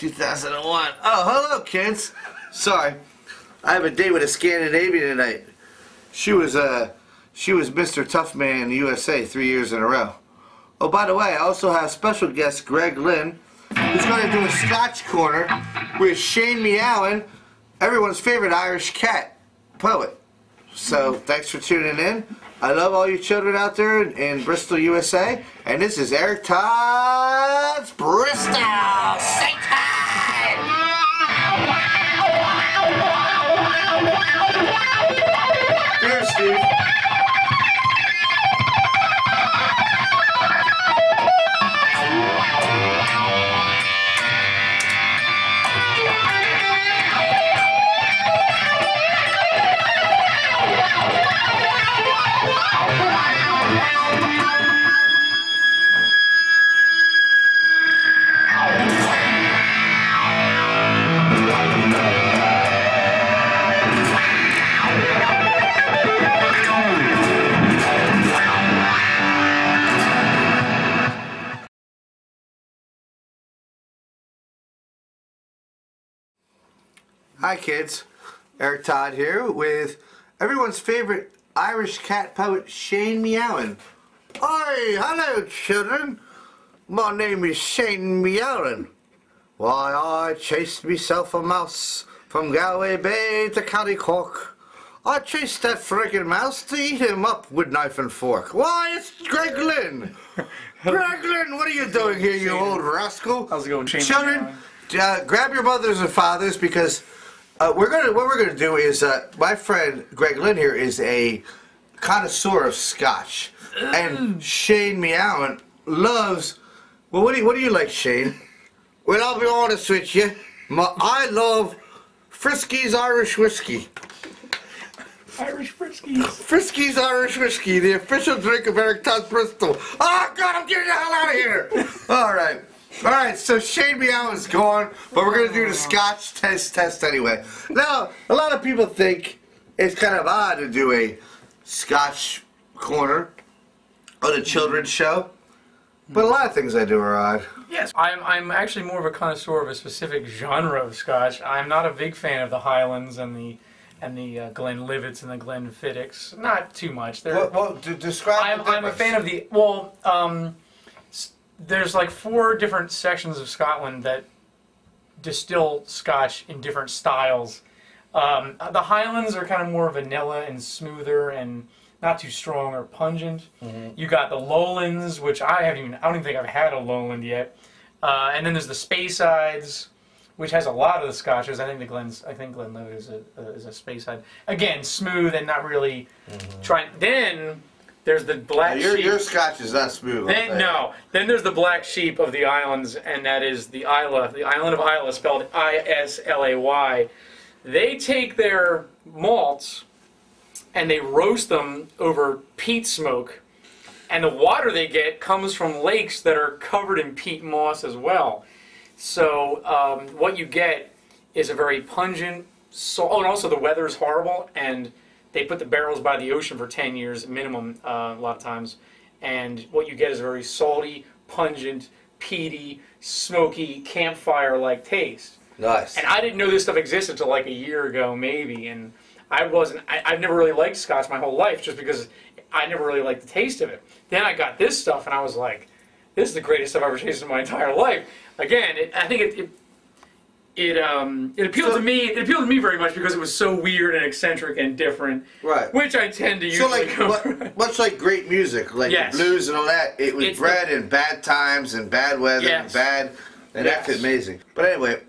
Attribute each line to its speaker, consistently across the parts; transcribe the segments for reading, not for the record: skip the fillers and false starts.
Speaker 1: 2001. Oh, hello, kids. Sorry, I have a date with a Scandinavian tonight. She was Mr. Tough Man in the USA 3 years in a row. Oh, by the way, I also have special guest Greg Lynn, who's going to do a Scotch corner with Shane Meowen, everyone's favorite Irish cat poet. So thanks for tuning in. I love all you children out there in Bristol, USA. And this is Eric Todd's Bristol. Say Todd! Here, Steve. Hi kids, Eric Todd here with everyone's favorite Irish cat poet Shane Meowen. Hi, hello children, my name is Shane Meowen. Why, I chased myself a mouse from Galway Bay to County Cork. I chased that friggin' mouse to eat him up with knife and fork. Why, it's Greg Lynn. Greg Lynn, what are you doing here, you old rascal?
Speaker 2: How's it going, Shane?
Speaker 1: Children, grab your mothers and fathers because what we're gonna do is my friend Greg Lynn here is a connoisseur of Scotch, and Shane Meowen loves. Well, what do you like, Shane? Well, I'll be honest with you. I love Frisky's Irish Whiskey.
Speaker 2: Irish Friskies.
Speaker 1: Frisky's Irish Whiskey, the official drink of Eric Todd's Bristol. Oh God, I'm getting the hell out of here! All right. Alright, so Shane Meowen's gone, but we're going to do the Scotch test anyway. Now, a lot of people think it's kind of odd to do a Scotch corner on a children's show, but a lot of things I do are odd.
Speaker 2: Yes, I'm actually more of a connoisseur of a specific genre of Scotch. I'm not a big fan of the Highlands and the Glenlivets and the Glenfiddichs. Not too much.
Speaker 1: Well, describe the difference.
Speaker 2: I'm a fan of the, there's like 4 different sections of Scotland that distill Scotch in different styles. The Highlands are kind of more vanilla and smoother and not too strong or pungent. You got the Lowlands, which I don't even think I've had a Lowland yet. And then there's the Speysides, which has a lot of the Scotches. I think Glenlivet is a Speyside. Again, smooth and not really trying. Then there's the black sheep.
Speaker 1: Your Scotch is not smooth.
Speaker 2: No. Then there's the black sheep of the islands, and that is the Islay, the island of Islay, spelled I-S-L-A-Y. They take their malts and they roast them over peat smoke, and the water they get comes from lakes that are covered in peat moss as well. So what you get is a very pungent. Oh, and also the weather is horrible, and they put the barrels by the ocean for 10 years minimum a lot of times, and what you get is a very salty, pungent, peaty, smoky, campfire-like taste.
Speaker 1: Nice.
Speaker 2: And I didn't know this stuff existed until like a year ago, maybe, and I've never really liked Scotch my whole life just because I never really liked the taste of it. Then I got this stuff, and I was like, this is the greatest stuff I've ever tasted in my entire life. Again, I think it appealed to me. It appealed to me very much because it was so weird and eccentric and different. Right. Which I tend to usually
Speaker 1: much like great music, like the blues and all that. It was bred in bad times and bad weather and that's amazing. But anyway,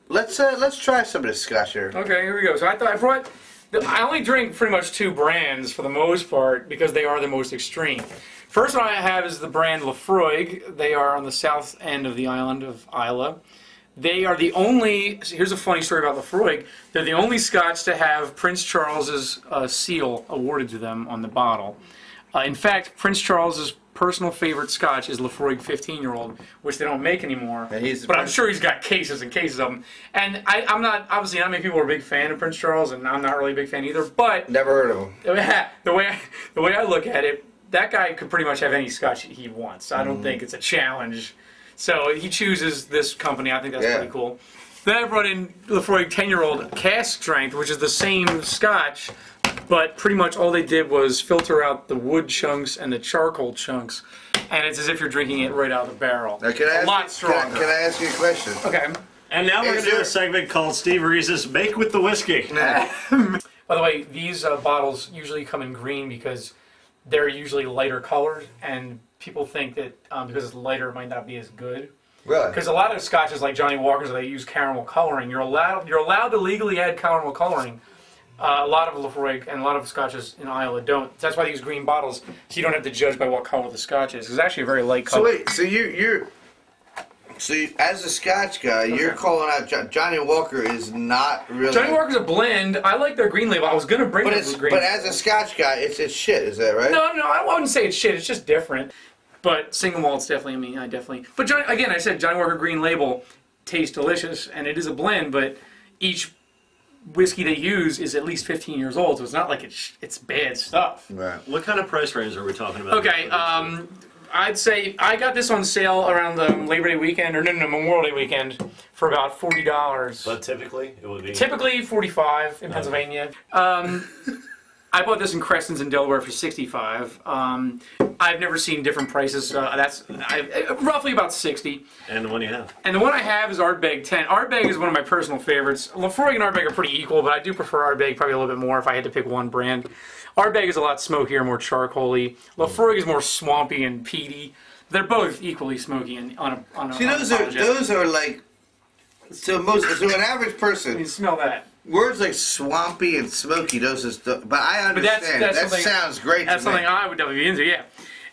Speaker 1: let's try some of this Scotch here.
Speaker 2: Okay, here we go. So I only drink pretty much 2 brands for the most part because they are the most extreme. First one I have is the brand Laphroaig. They are on the south end of the island of Islay. They are the only, here's a funny story about Laphroaig, they're the only Scotch to have Prince Charles's seal awarded to them on the bottle. In fact, Prince Charles's personal favorite Scotch is Laphroaig 15-year-old, which they don't make anymore. But I'm sure he's got cases and cases of them. And I'm not, obviously not many people are a big fan of Prince Charles, and I'm not really a big fan either, but
Speaker 1: never heard of him.
Speaker 2: The way I look at it, that guy could pretty much have any Scotch he wants. I don't think it's a challenge So he chooses this company. I think that's pretty cool. Then I brought in Lefroy 10-year-old cask strength, which is the same Scotch, but pretty much all they did was filter out the wood chunks and the charcoal chunks, and it's as if you're drinking it right out of the barrel.
Speaker 1: Now,
Speaker 2: A lot stronger.
Speaker 1: Can I ask you a question?
Speaker 2: Okay.
Speaker 3: And now we're going to do a segment called Steve Reese's Make with the Whiskey.
Speaker 2: By the way, these bottles usually come in green because they're usually lighter colored, and people think that because it's lighter it might not be as good.
Speaker 1: Really?
Speaker 2: Because a lot of scotches like Johnny Walker's, they use caramel coloring. You're allowed to legally add caramel coloring. A lot of Lefroy and a lot of scotches in Islay don't. That's why they use green bottles, so you don't have to judge by what color the scotch is. It's actually a very light color.
Speaker 1: So wait, so as a Scotch guy, you're calling out Johnny Walker is not really.
Speaker 2: Johnny Walker's a blend. I like their green label. I was gonna bring it green.
Speaker 1: But as a Scotch guy, it's shit. Is that right?
Speaker 2: No, I wouldn't say it's shit. It's just different. But single malt's definitely, I definitely. But again, I said Johnny Walker Green Label tastes delicious, and it is a blend. But each whiskey they use is at least 15 years old, so it's not like it's bad stuff.
Speaker 1: Right.
Speaker 3: What kind of price range are we talking about?
Speaker 2: Okay, I'd say I got this on sale around the Labor Day weekend, or no, Memorial Day weekend, for about $40.
Speaker 3: But typically, it would be
Speaker 2: Typically $45 in Pennsylvania. I bought this in Creston's in Delaware for $65. I've never seen different prices. That's roughly about $60.
Speaker 3: And the one you have?
Speaker 2: And the one I have is Ardbeg 10. Ardbeg is one of my personal favorites. Lefroy and Ardbeg are pretty equal, but I do prefer Ardbeg probably a little bit more if I had to pick one brand. Ardbeg is a lot smokier, more charcoaly. Lefroy is more swampy and peaty. They're both equally smoky and
Speaker 1: See, those are like to an average person.
Speaker 2: You smell that.
Speaker 1: Words like swampy and smoky, those is, but I understand. That sounds great to me.
Speaker 2: That's something I would definitely be into, yeah.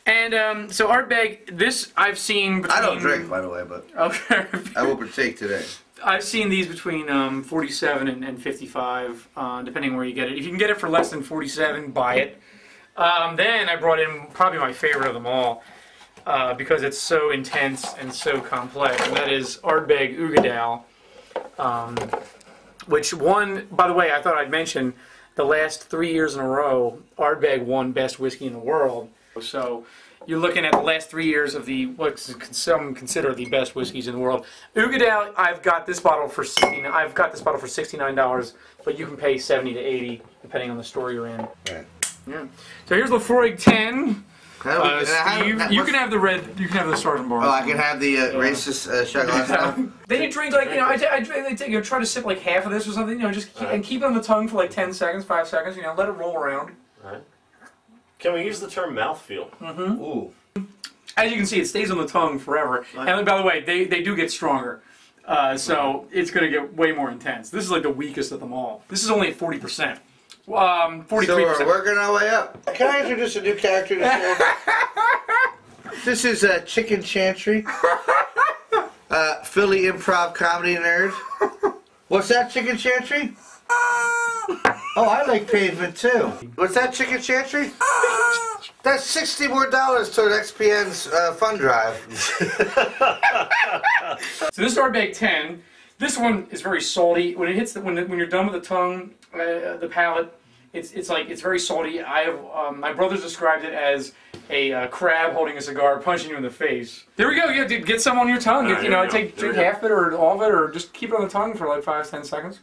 Speaker 2: And so Ardbeg, this I've seen between...
Speaker 1: I don't drink, by the way, but
Speaker 2: okay.
Speaker 1: I will partake today.
Speaker 2: I've seen these between 47 and 55, depending where you get it. If you can get it for less than 47, buy it. Then I brought in probably my favorite of them all, because it's so intense and so complex, and that is Ardbeg Uigeadail. Which won, by the way, I thought I'd mention, the last 3 years in a row, Ardbeg won Best Whiskey in the World. So you're looking at the last 3 years of what some consider the best whiskeys in the world. Uigeadail, I've got this bottle for $69, but you can pay $70 to $80 depending on the store you're in.
Speaker 1: Right.
Speaker 2: Yeah. So here's Lefroy 10.
Speaker 1: Steve,
Speaker 2: you can have the red. You can have the Sergeant Bar.
Speaker 1: Oh, I can have the racist shot glass now.
Speaker 2: Then you drink like I try to sip like half of this or something. Just keep it on the tongue for like 10 seconds, 5 seconds. Let it roll around.
Speaker 3: All right. Can we use the term mouthfeel?
Speaker 2: Mm-hmm.
Speaker 3: Ooh.
Speaker 2: As you can see, it stays on the tongue forever. And by the way, they do get stronger. So it's going to get way more intense. This is like the weakest of them all. This is only at 40%. 43%.
Speaker 1: So we're working our way up. Can I introduce a new character to the show? This is Chicken Chantry, Philly improv comedy nerd. What's that, Chicken Chantry? Oh, I like pavement too. What's that, Chicken Chantry? That's $60 more toward XPN's fund drive.
Speaker 2: So this is Ardbeg 10. This one is very salty. When it hits when you're done with the tongue, the palate, it's very salty. I have my brothers described it as a crab holding a cigar punching you in the face. There we go. Yeah, dude, get some on your tongue. Take half of it or all of it, or just keep it on the tongue for like 5-10 seconds.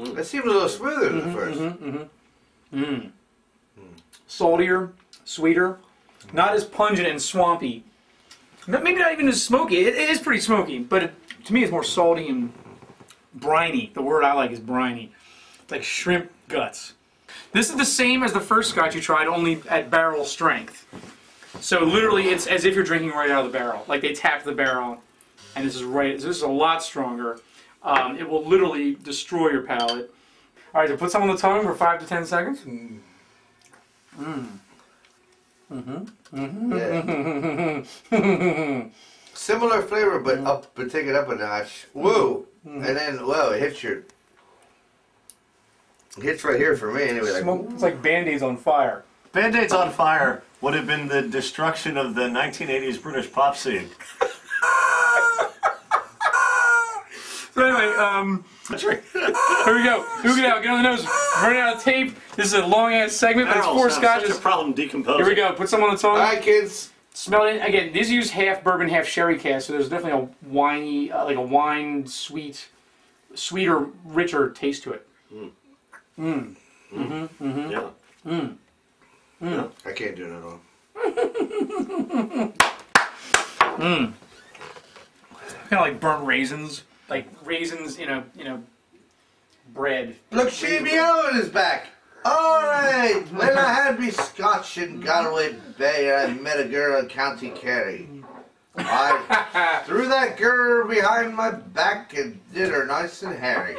Speaker 1: That seems a little smoother than the first.
Speaker 2: Saltier, sweeter, not as pungent and swampy. Maybe not even as smoky. It is pretty smoky, but to me it's more salty and briny. The word I like is briny. It's like shrimp guts. This is the same as the first Scotch you tried, only at barrel strength. So literally it's as if you're drinking right out of the barrel. Like they tapped the barrel, and this is a lot stronger. It will literally destroy your palate. All right, so put some on the tongue for 5 to 10 seconds.
Speaker 1: Yeah. Similar flavor, but take it up a notch. Woo! And then, whoa, it hits right here for me anyway.
Speaker 2: It's like Band-Aids on fire.
Speaker 3: Band-Aids on fire would have been the destruction of the 1980s British pop scene.
Speaker 2: So anyway, Here we go. Get on the nose. Running out of tape. This is a long ass segment, but it's 4 scotches.
Speaker 3: Such a problem decomposing.
Speaker 2: Here we go. Put some on the tongue.
Speaker 1: All right, kids.
Speaker 2: Smell it. Again, these use half bourbon, half sherry cask, so there's definitely a winey, like a wine, sweeter, richer taste to it.
Speaker 3: Yeah.
Speaker 1: I can't do it at all.
Speaker 2: Kind of like burnt raisins, bread.
Speaker 1: Look, Meowen is back. All right. When I had me Scotch in Galway Bay, I met a girl in County Kerry. I threw that girl behind my back and did her nice and hairy.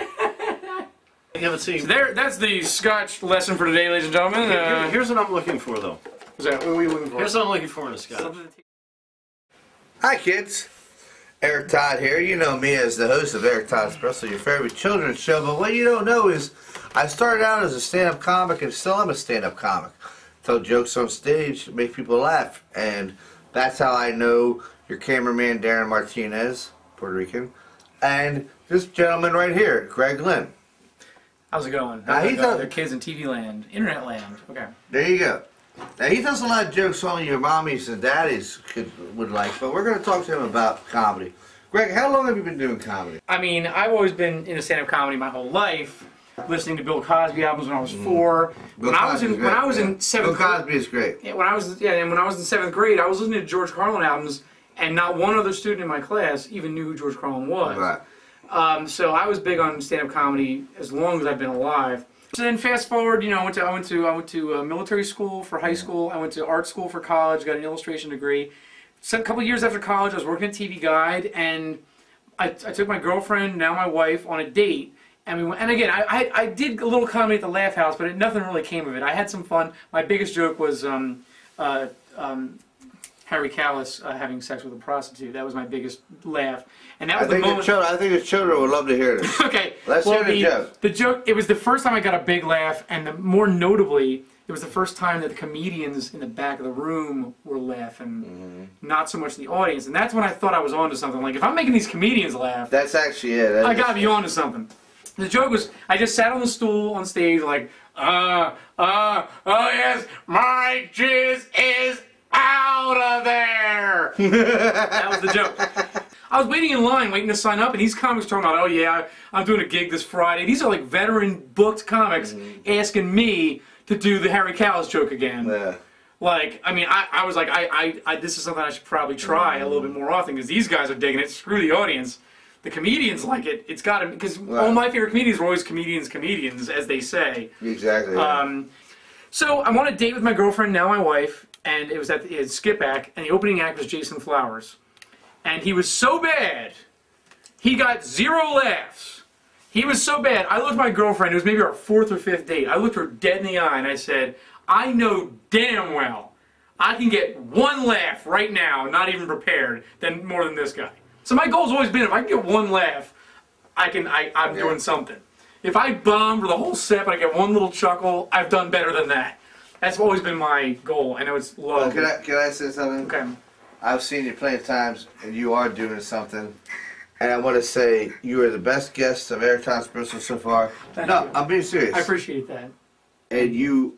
Speaker 3: You haven't seen.
Speaker 2: So that's the Scotch lesson for today, ladies and gentlemen.
Speaker 3: Here's what I'm looking for, though.
Speaker 2: What are you looking for?
Speaker 3: Here's what I'm looking for in a Scotch.
Speaker 1: Hi, kids. Eric Todd here. You know me as the host of Eric Todd's Bristol, your favorite children's show. But what you don't know is I started out as a stand-up comic and still am a stand-up comic. Tell jokes on stage, make people laugh. And that's how I know your cameraman, Darren Martinez, Puerto Rican, and this gentleman right here, Greg Lynn.
Speaker 2: How's it going? They're kids in TV land, internet land. Okay.
Speaker 1: There you go. Now, he does a lot of jokes only your mommies and daddies would like, but we're going to talk to him about comedy. Greg, how long have you been doing comedy?
Speaker 2: I mean, I've always been into stand-up comedy my whole life, listening to Bill Cosby albums when I was 4. When I was in 7th
Speaker 1: Bill Cosby is great.
Speaker 2: Yeah, when I was in 7th grade, I was listening to George Carlin albums, and not one other student in my class even knew who George Carlin was.
Speaker 1: Right.
Speaker 2: So I was big on stand-up comedy as long as I've been alive. So then fast forward, I went to military school for high school. I went to art school for college, got an illustration degree. So a couple of years after college, I was working at TV Guide, and I took my girlfriend, now my wife, on a date. And we went, and again, I did a little comedy at the Laugh House, but nothing really came of it. I had some fun. My biggest joke was Harry Callis having sex with a prostitute. That was my biggest laugh. And that was the moment.
Speaker 1: I think the children would love to hear this.
Speaker 2: Okay.
Speaker 1: Let's hear the joke.
Speaker 2: The joke, it was the first time I got a big laugh, and more notably, it was the first time that the comedians in the back of the room were laughing, not so much the audience. And that's when I thought I was onto something. Like, if I'm making these comedians laugh,
Speaker 1: that's actually it.
Speaker 2: I gotta be onto something. The joke was, I just sat on the stool on stage like, oh yes, my jizz is out of there! That was the joke. I was waiting in line, waiting to sign up, and these comics talking about, oh yeah, I'm doing a gig this Friday. These are like veteran booked comics asking me to do the Harry Callis joke again. Yeah. Like, I mean, I was like, this is something I should probably try a little bit more often, because these guys are digging it. Screw the audience. The comedians like it. It's got to, because all my favorite comedians were always comedians, as they say. Exactly. Yeah. So I'm on a date with my girlfriend, now my wife, and it was at Skip Act, and the opening act was Jason Flowers. And he was so bad, he got 0 laughs. He was so bad, I looked at my girlfriend, it was maybe our 4th or 5th date, I looked her dead in the eye and I said, I know damn well I can get 1 laugh right now, not even prepared, more than this guy. So my goal's always been, if I can get 1 laugh, I'm doing something. If I bomb for the whole set but I get 1 little chuckle, I've done better than that. That's always been my goal. I know it's low.
Speaker 1: Can I say something? Okay. I've seen you plenty of times, and you are doing something. And I want to say you are the best guest of Eric Todd's Bristol so far.
Speaker 2: Thank you.
Speaker 1: I'm being serious.
Speaker 2: I appreciate that.
Speaker 1: And you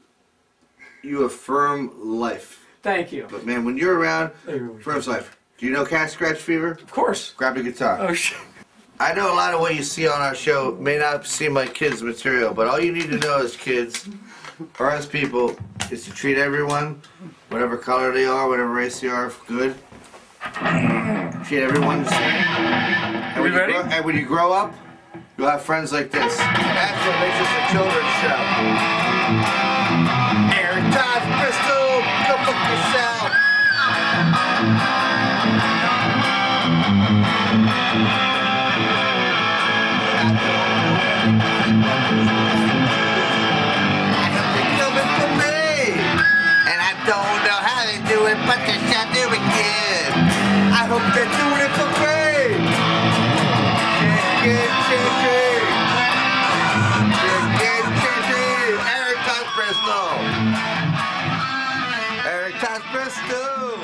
Speaker 1: affirm life.
Speaker 2: Thank you.
Speaker 1: But man, when you're around, affirms life. Do you know Cat Scratch Fever?
Speaker 2: Of course.
Speaker 1: Grab the guitar.
Speaker 2: Oh shit.
Speaker 1: I know a lot of what you see on our show may not seem like kids' material, but all you need to know as kids, or as people, is to treat everyone, whatever color they are, whatever race they are, good. Treat everyone the same.
Speaker 2: Are we ready?
Speaker 1: And when you grow up, you'll have friends like this. That's what makes us a children's show. Eric Todd's Bristol, go fuck yourself. Don't know how they do it, but they shall do it good. I hope they're doing it for free. Chicken. Eric Todd's Bristol. Eric Todd's Bristol.